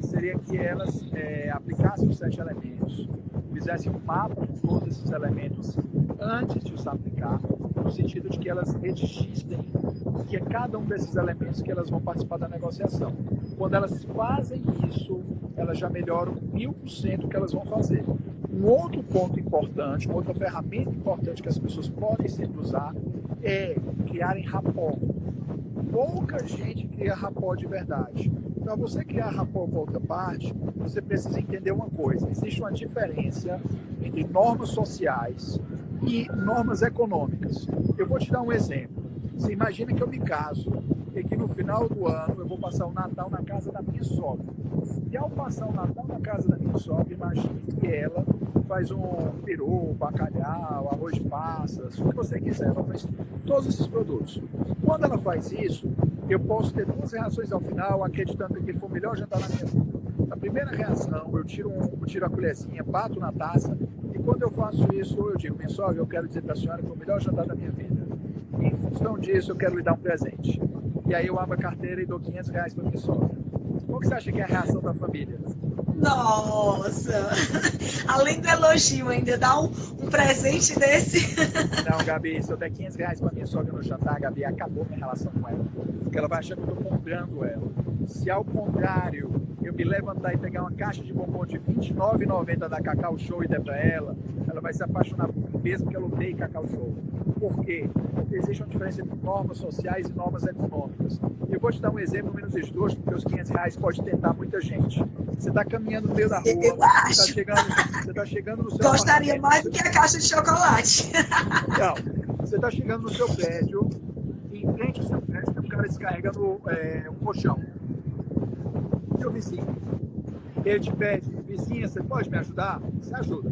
seria que elas aplicassem os 7 elementos, fizessem um mapa com todos esses elementos antes de os aplicar, no sentido de que elas registrem o que é cada um desses elementos que elas vão participar da negociação. Quando elas fazem isso, elas já melhoram 1000% o que elas vão fazer. Um outro ponto importante, uma outra ferramenta importante que as pessoas podem sempre usar é criarem rapport. Pouca gente cria rapport de verdade. Para você criar rapport com a outra parte, você precisa entender uma coisa. Existe uma diferença entre normas sociais e normas econômicas. Eu vou te dar um exemplo. Você imagina que eu me caso e que no final do ano eu vou passar o Natal na casa da minha sogra. E ao passar o Natal na casa da minha sogra, imagine que ela faz um peru, bacalhau, arroz de passas, o que você quiser, ela faz todos esses produtos. Quando ela faz isso, eu posso ter duas reações ao final, acreditando que ele foi o melhor jantar na minha vida. A primeira reação, eu tiro a colherzinha, bato na taça, e quando eu faço isso, eu digo, minha sogra, eu quero dizer para a senhora que foi o melhor jantar da minha vida. E em função disso, eu quero lhe dar um presente. e aí eu abro a carteira e dou R$ 500 para minha sogra. Qual que você acha que é a reação da família? Nossa! Além do elogio, ainda dá um presente desse. Não, Gabi, se eu der R$ 500 para minha sogra no jantar, Gabi, acabou minha relação com ela. Porque ela vai achar que eu estou comprando ela. Se ao contrário, eu me levantar e pegar uma caixa de bombom de R$ 29,90 da Cacau Show e der para ela vai se apaixonar por mim mesmo que ela odeie Cacau Show. Por quê? Porque existe uma diferença entre normas sociais e normas econômicas. Eu vou te dar um exemplo menos esdrúxulo, porque os R$ 500 pode tentar muita gente. Você está caminhando no meio da rua, Eu acho. Você está chegando no seu Gostaria mais do que a caixa de chocolate. Não, você está chegando no seu prédio, e em frente ao seu prédio tem um cara descarregando um colchão. E o vizinho? Ele te pede, vizinha, você pode me ajudar? Você ajuda.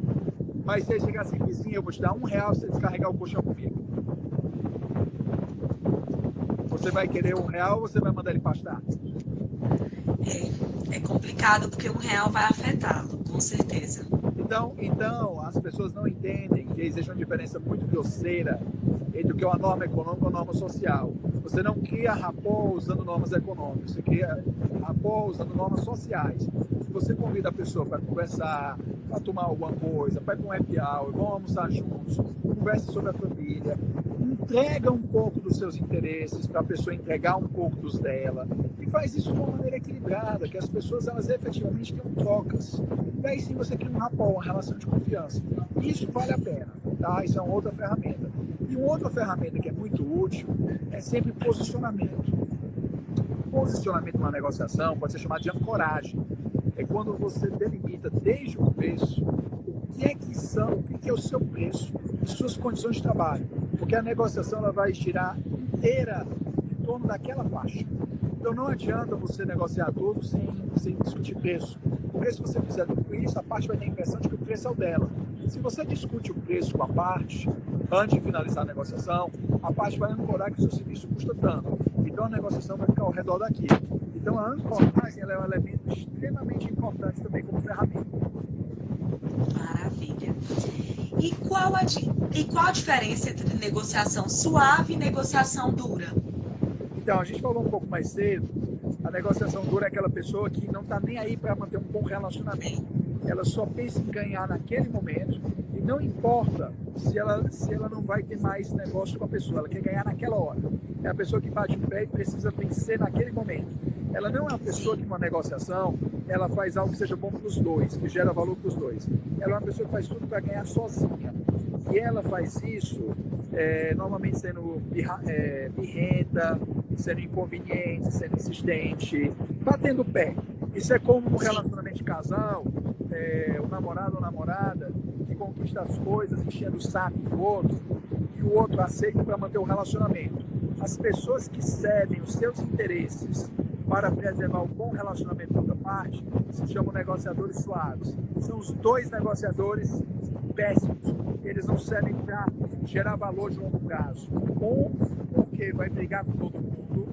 Mas se ele chegar assim, vizinha, eu vou te dar R$ 1 se você descarregar o colchão comigo. Você vai querer R$ 1 ou você vai mandar ele pastar? É complicado porque R$ 1 vai afetá-lo, com certeza. Então, as pessoas não entendem que existe uma diferença muito grosseira entre o que é uma norma econômica e uma norma social. Você não cria rapport usando normas econômicas, você cria rapport usando normas sociais. Você convida a pessoa para conversar, para tomar alguma coisa, para ir para um happy hour, vão almoçar juntos, conversa sobre a família, entrega um pouco dos seus interesses para a pessoa entregar um pouco dos dela e faz isso de uma maneira equilibrada, que as pessoas elas efetivamente tenham trocas. E aí sim você cria um rapport, uma relação de confiança. Isso vale a pena, tá? Isso é uma outra ferramenta. E uma outra ferramenta que é muito útil é sempre posicionamento. Posicionamento numa negociação pode ser chamado de ancoragem. É quando você delimita desde o começo o que é o seu preço e suas condições de trabalho. Porque a negociação ela vai girar inteira em torno daquela faixa. Então não adianta você negociar tudo sem discutir preço. Porque se você fizer tudo isso, a parte vai ter a impressão de que o preço é o dela. Se você discute o preço com a parte, antes de finalizar a negociação, a parte vai ancorar que o seu serviço custa tanto. Então a negociação vai ficar ao redor daquilo. Então a ancoragem ela é um elemento extremamente importante também como ferramenta. Maravilha. E qual a diferença entre negociação suave e negociação dura? Então, a gente falou um pouco mais cedo, a negociação dura é aquela pessoa que não está nem aí para manter um bom relacionamento. Ela só pensa em ganhar naquele momento e não importa se ela não vai ter mais negócio com a pessoa, ela quer ganhar naquela hora. É a pessoa que bate o pé e precisa vencer naquele momento. Ela não é uma pessoa que, numa negociação, ela faz algo que seja bom para os dois, que gera valor para os dois. Ela é uma pessoa que faz tudo para ganhar sozinha. E ela faz isso, normalmente sendo birrenta, sendo inconveniente, sendo insistente, batendo o pé. Isso é como um relacionamento de casal, o namorado ou namorada que conquista as coisas enchendo o saco do outro e o outro aceita para manter o relacionamento. As pessoas que cedem os seus interesses para preservar um bom relacionamento com outra parte se chamam negociadores suaves. São os dois negociadores péssimos. Eles não servem para gerar valor de longo prazo. Um, porque vai brigar com todo mundo,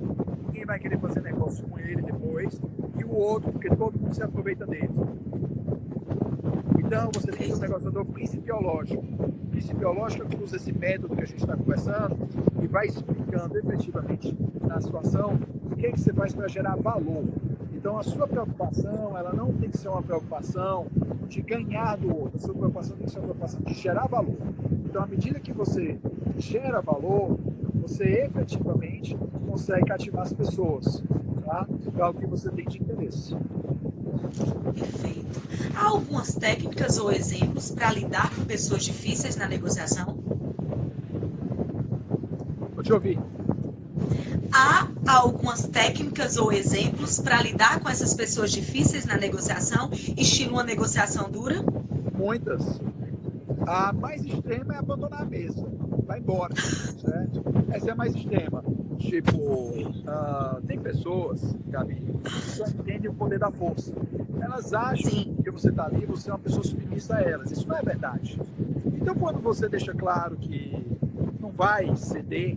ninguém vai querer fazer negócio com ele depois, e o outro, porque todo mundo se aproveita dele. Então, você tem um negociador principiológico. Principiológico que usa esse método que a gente está conversando e vai explicando efetivamente na situação o que você faz para gerar valor. Então, a sua preocupação, ela não tem que ser uma preocupação de ganhar do outro. A sua preocupação tem que ser uma preocupação de gerar valor. Então, à medida que você gera valor, você efetivamente consegue cativar as pessoas, tá? Para o que você tem de interesse. Perfeito. Há algumas técnicas ou exemplos para lidar com pessoas difíceis na negociação? Vou te ouvir. Há algumas técnicas ou exemplos para lidar com essas pessoas difíceis na negociação, estilo uma negociação dura? Muitas. A mais extrema é abandonar a mesa. Vai embora, certo? Essa é a mais extrema. Tipo, tem pessoas, Gabi, que só entendem o poder da força. Elas acham que você está ali, você é uma pessoa submissa a elas. Isso não é verdade. Então, quando você deixa claro que não vai ceder,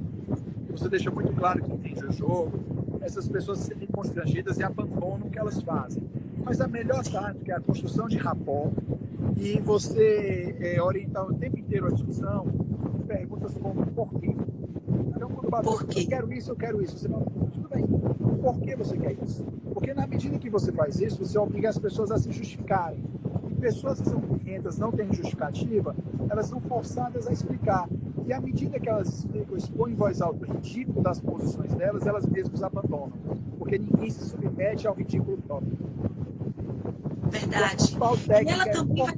você deixa muito claro que entende o jogo, essas pessoas se sentem constrangidas e abandonam o que elas fazem. Mas a melhor tática é a construção de rapport e você orientar o tempo inteiro a discussão com perguntas como por quê? Então, quando bateu, eu quero isso, você fala, tudo bem, Por que você quer isso? Porque na medida que você faz isso, você obriga as pessoas a se justificarem. E pessoas que são clientes não têm justificativa, elas são forçadas a explicar. E à medida que elas explicam, expõem em voz alta o ridículo das posições delas, elas mesmas abandonam. Porque ninguém se submete ao ridículo próprio. Verdade. E ela também vai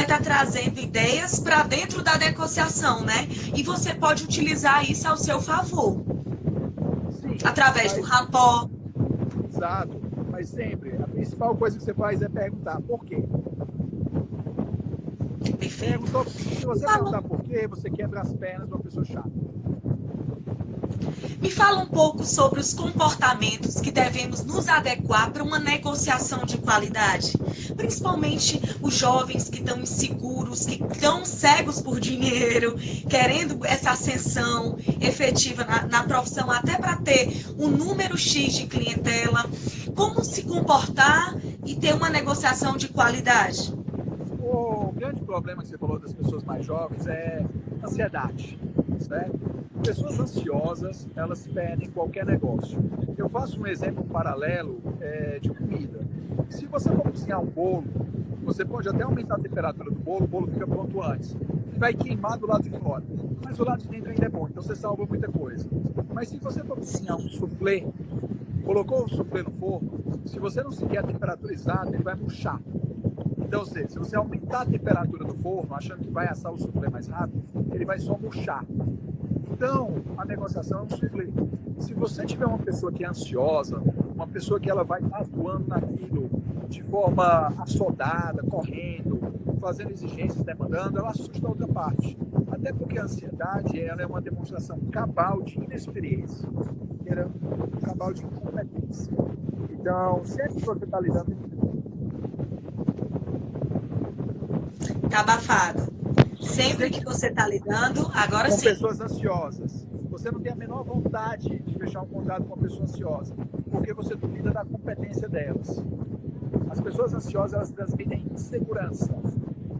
estar trazendo ideias para dentro da negociação, né? E você pode utilizar isso ao seu favor. Sim, através do rapport. Exato. Mas sempre, a principal coisa que você faz é perguntar por quê. Perfeito. Se você perguntar por quê, você quebra as pernas de uma pessoa chata. Me fala um pouco sobre os comportamentos que devemos nos adequar para uma negociação de qualidade. Principalmente os jovens que estão inseguros, que estão cegos por dinheiro, querendo essa ascensão efetiva na profissão, até para ter um número X de clientela. Como se comportar e ter uma negociação de qualidade? O grande problema que você falou das pessoas mais jovens é ansiedade, certo? Pessoas ansiosas, elas perdem qualquer negócio. Eu faço um exemplo paralelo de comida. Se você for cozinhar um bolo, você pode até aumentar a temperatura do bolo, o bolo fica pronto antes. E vai queimar do lado de fora. Mas o lado de dentro ainda é bom, então você salva muita coisa. Mas se você for cozinhar um soufflé, colocou o soufflé no forno, se você não seguir a temperatura exata, ele vai murchar. Então, ou seja, se você aumentar a temperatura do forno, achando que vai assar o soufflé mais rápido, ele vai só murchar. Então, a negociação é um soufflé. Se você tiver uma pessoa que é ansiosa, uma pessoa que ela vai atuando naquilo de forma assodada, correndo, fazendo exigências, demandando, ela assusta a outra parte. Até porque a ansiedade ela é uma demonstração cabal de inexperiência, cabal de incompetência. Então, sempre que você está lidando... Tá abafado. Sempre que você está lidando, agora com sim. pessoas ansiosas. Você não tem a menor vontade de fechar um contrato com uma pessoa ansiosa, porque você duvida da competência delas. As pessoas ansiosas, elas transmitem insegurança.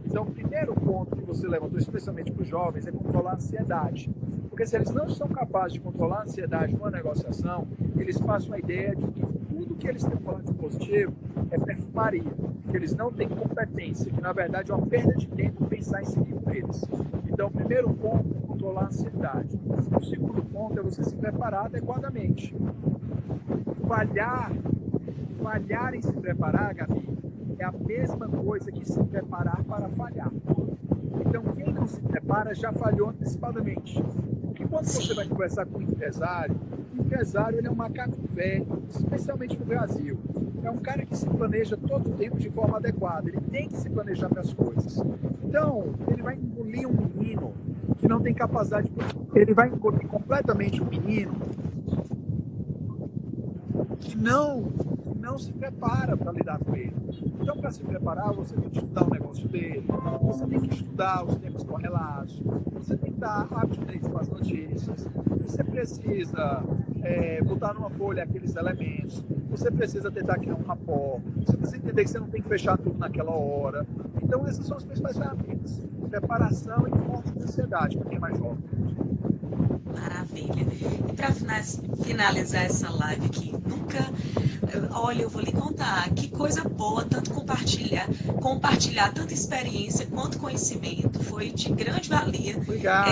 Então, o primeiro ponto que você levantou, especialmente para os jovens, é controlar a ansiedade. Porque se eles não são capazes de controlar a ansiedade numa negociação, eles passam a ideia de que tudo que eles têm falado de positivo é perfumaria, que eles não têm competência, que na verdade é uma perda de tempo pensar em seguir com eles. Então, o primeiro ponto é controlar a ansiedade. O segundo ponto é você se preparar adequadamente. Falhar em se preparar, Gabi, é a mesma coisa que se preparar para falhar. Então, quem não se prepara já falhou antecipadamente. Porque quando você vai conversar com o empresário ele é um macaco velho, especialmente no Brasil. É um cara que se planeja todo o tempo de forma adequada. Ele tem que se planejar para as coisas. Então, ele vai engolir um menino que não tem capacidade. Ele vai engolir completamente um menino que não se prepara para lidar com ele. Então, para se preparar, você tem que estudar o negócio dele, você tem que estudar os temas correlatos, você tem que estar up-to-date com as notícias, você precisa botar numa folha aqueles elementos, você precisa tentar criar um rapport, você precisa entender que você não tem que fechar tudo naquela hora. Então, essas são as principais ferramentas. Preparação e morte de ansiedade, para quem é mais jovem. Maravilha. E para finalizar essa live aqui, olha, eu vou lhe contar, que coisa boa, tanto compartilhar tanta experiência quanto conhecimento, foi de grande valia. Obrigado.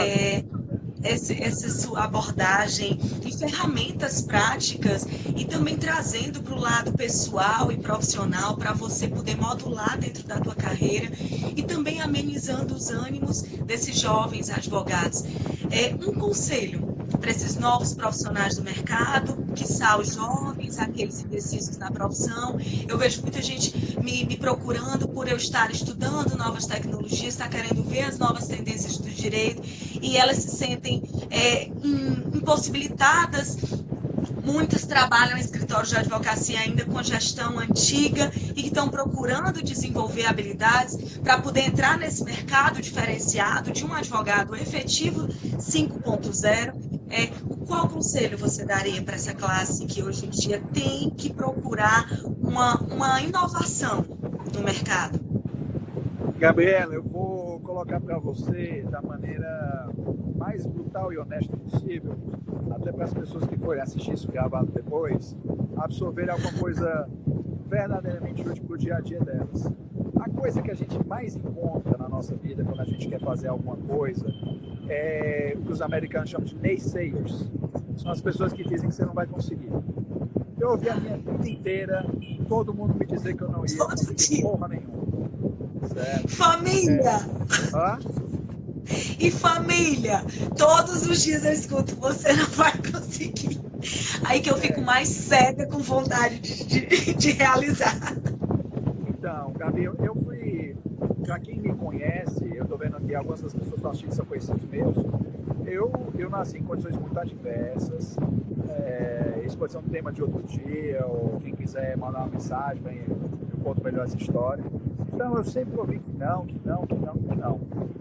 Essa sua abordagem e ferramentas práticas e também trazendo para o lado pessoal e profissional para você poder modular dentro da tua carreira e também amenizando os ânimos desses jovens advogados. Um conselho para esses novos profissionais do mercado, quiçá os jovens, aqueles indecisos na profissão. Eu vejo muita gente me procurando por eu estar estudando novas tecnologias, está querendo ver as novas tendências do direito e elas se sentem impossibilitadas. Muitas trabalham em escritórios de advocacia ainda com gestão antiga e que estão procurando desenvolver habilidades para poder entrar nesse mercado diferenciado de um advogado efetivo 5.0. Qual conselho você daria para essa classe que hoje em dia tem que procurar uma inovação no mercado? Gabriela, eu vou colocar para você da maneira mais brutal e honesta possível, até para as pessoas que forem assistir isso gravado depois, absorverem alguma coisa verdadeiramente útil para o dia a dia delas. A coisa que a gente mais encontra na nossa vida quando a gente quer fazer alguma coisa é o que os americanos chamam de naysayers. São as pessoas que dizem que você não vai conseguir. Eu ouvi a minha vida inteira todo mundo me dizer que eu não ia conseguir porra nenhuma. Certo? Família! Hã? E família! Todos os dias eu escuto, você não vai conseguir. Aí que eu fico mais cega com vontade de realizar. Então, Gabi, eu fui... Para quem me conhece, eu estou vendo aqui algumas das pessoas que assistem são conhecidos meus. Eu nasci em condições muito adversas. Isso pode ser um tema de outro dia, ou quem quiser mandar uma mensagem, eu conto melhor essa história. Então, eu sempre ouvi que não.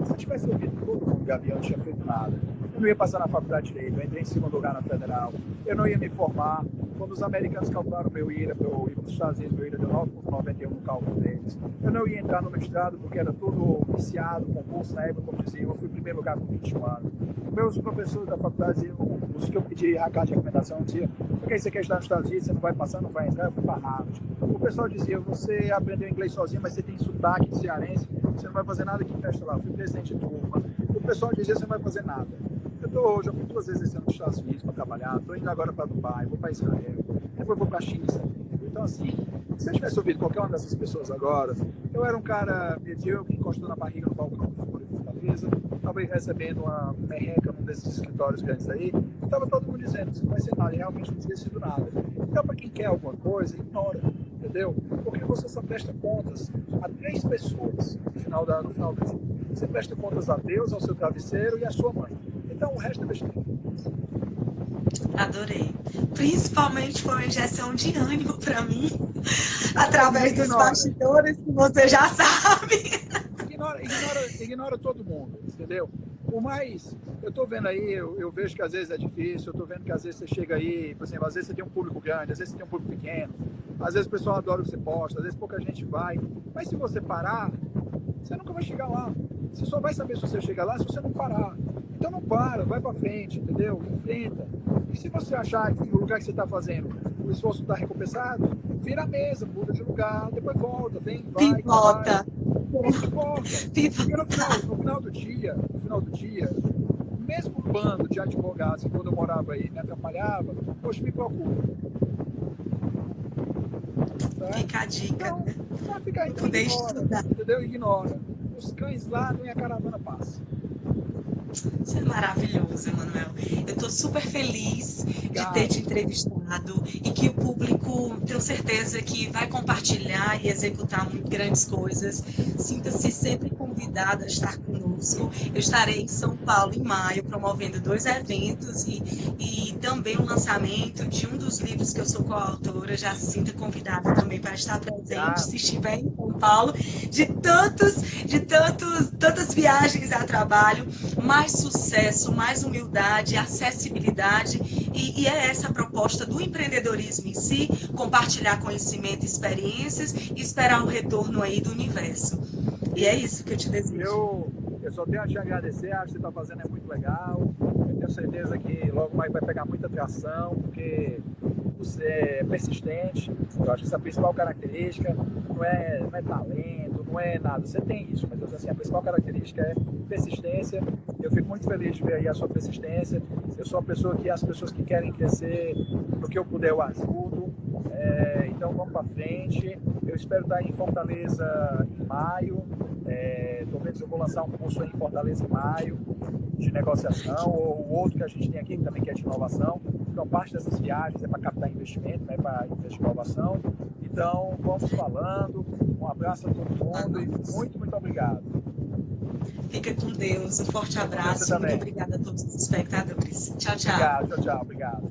Se eu tivesse ouvido todo mundo, Gabi, eu não tinha feito nada. Eu não ia passar na faculdade de Direito, eu entrei em segundo lugar na Federal, eu não ia me formar. Quando os americanos calcularam meu IRA, para eu ir para os Estados Unidos, meu IRA deu 9,91 no cálculo deles. Eu não ia entrar no mestrado porque era tudo viciado, concurso na época, como diziam, eu fui em primeiro lugar com 21 anos. Meus professores da faculdade diziam, os que eu pedi a carta de recomendação, diziam, porque você quer estudar nos Estados Unidos, você não vai passar, não vai entrar, eu fui para Harvard. O pessoal dizia, você aprendeu inglês sozinho, mas você tem sotaque de cearense, você não vai fazer nada que presta lá. Eu fui presidente de turma. O pessoal dizia, você não vai fazer nada. Eu já fui 2 vezes esse ano nos Estados Unidos para trabalhar, estou indo agora para Dubai, vou para Israel, depois vou para a China. Então, assim, se eu tivesse ouvido qualquer uma dessas pessoas agora, eu era um cara medíocre, encostou na barriga no balcão do Foro de Fortaleza, estava recebendo uma merreca num desses escritórios grandes aí, e estava todo mundo dizendo, isso não vai ser nada, e realmente não tinha sido nada. Então, para quem quer alguma coisa, ignora, entendeu? Porque você só presta contas a 3 pessoas no final do dia. Você presta contas a Deus, ao seu travesseiro e à sua mãe. Então, o resto é besteira. Adorei. Principalmente foi uma injeção de ânimo para mim, através dos bastidores que você já sabe. Ignora todo mundo, entendeu? Por mais, eu estou vendo aí, eu vejo que às vezes é difícil, eu estou vendo que às vezes você chega aí, por exemplo, às vezes você tem um público grande, às vezes você tem um público pequeno, às vezes o pessoal adora o que você posta, às vezes pouca gente vai, mas se você parar, você nunca vai chegar lá. Você só vai saber se você chegar lá se você não parar. Então não para, vai para frente, entendeu? Enfrenta. E se você achar que o lugar que você está fazendo, o esforço está recompensado, vira a mesa, muda de lugar, depois volta, vem, vai. Pivota. Não importa. Porque no final do dia, o mesmo bando de advogados que quando eu morava aí me atrapalhava, hoje me procura. Tá? Fica a dica. Então, vai ficar então, ignora, entendeu? Ignora. Os cães ladram e a caravana passa. Isso é maravilhoso, Emanuel. Eu estou super feliz de ter te entrevistado e que o público, tenho certeza que vai compartilhar e executar muito grandes coisas. Sinta-se sempre convidado a estar conosco. Eu estarei em São Paulo em maio, promovendo 2 eventos e também o lançamento de um dos livros que eu sou coautora. Já se sinta convidada também para estar presente, se estiver em São Paulo, de tantas viagens a trabalho, mais sucesso, mais humildade, acessibilidade e é essa a proposta do empreendedorismo em si, compartilhar conhecimento, experiências e esperar o retorno aí do universo. E é isso que eu te desejo. Eu só tenho a te agradecer, acho que você está fazendo é muito legal, eu tenho certeza que logo mais vai pegar muita atração, porque você é persistente, eu acho que essa é a principal característica, não é talento, não é nada, você tem isso, mas assim, a principal característica é persistência. Eu fico muito feliz de ver aí a sua persistência. Eu sou uma pessoa que as pessoas que querem crescer, no que eu puder eu ajudo, então vamos para frente. Eu espero estar em Fortaleza em maio, estou vendo se eu vou lançar um curso aí em Fortaleza em maio, de negociação, ou outro que a gente tem aqui também que é de inovação. Então, parte dessas viagens é para captar investimento, né, para investir em inovação. Então, vamos falando. Um abraço a todo mundo e muito, muito obrigado. Fica com Deus. Um forte abraço. Muito obrigada a todos os espectadores. Tchau, tchau. Obrigado, tchau, obrigado.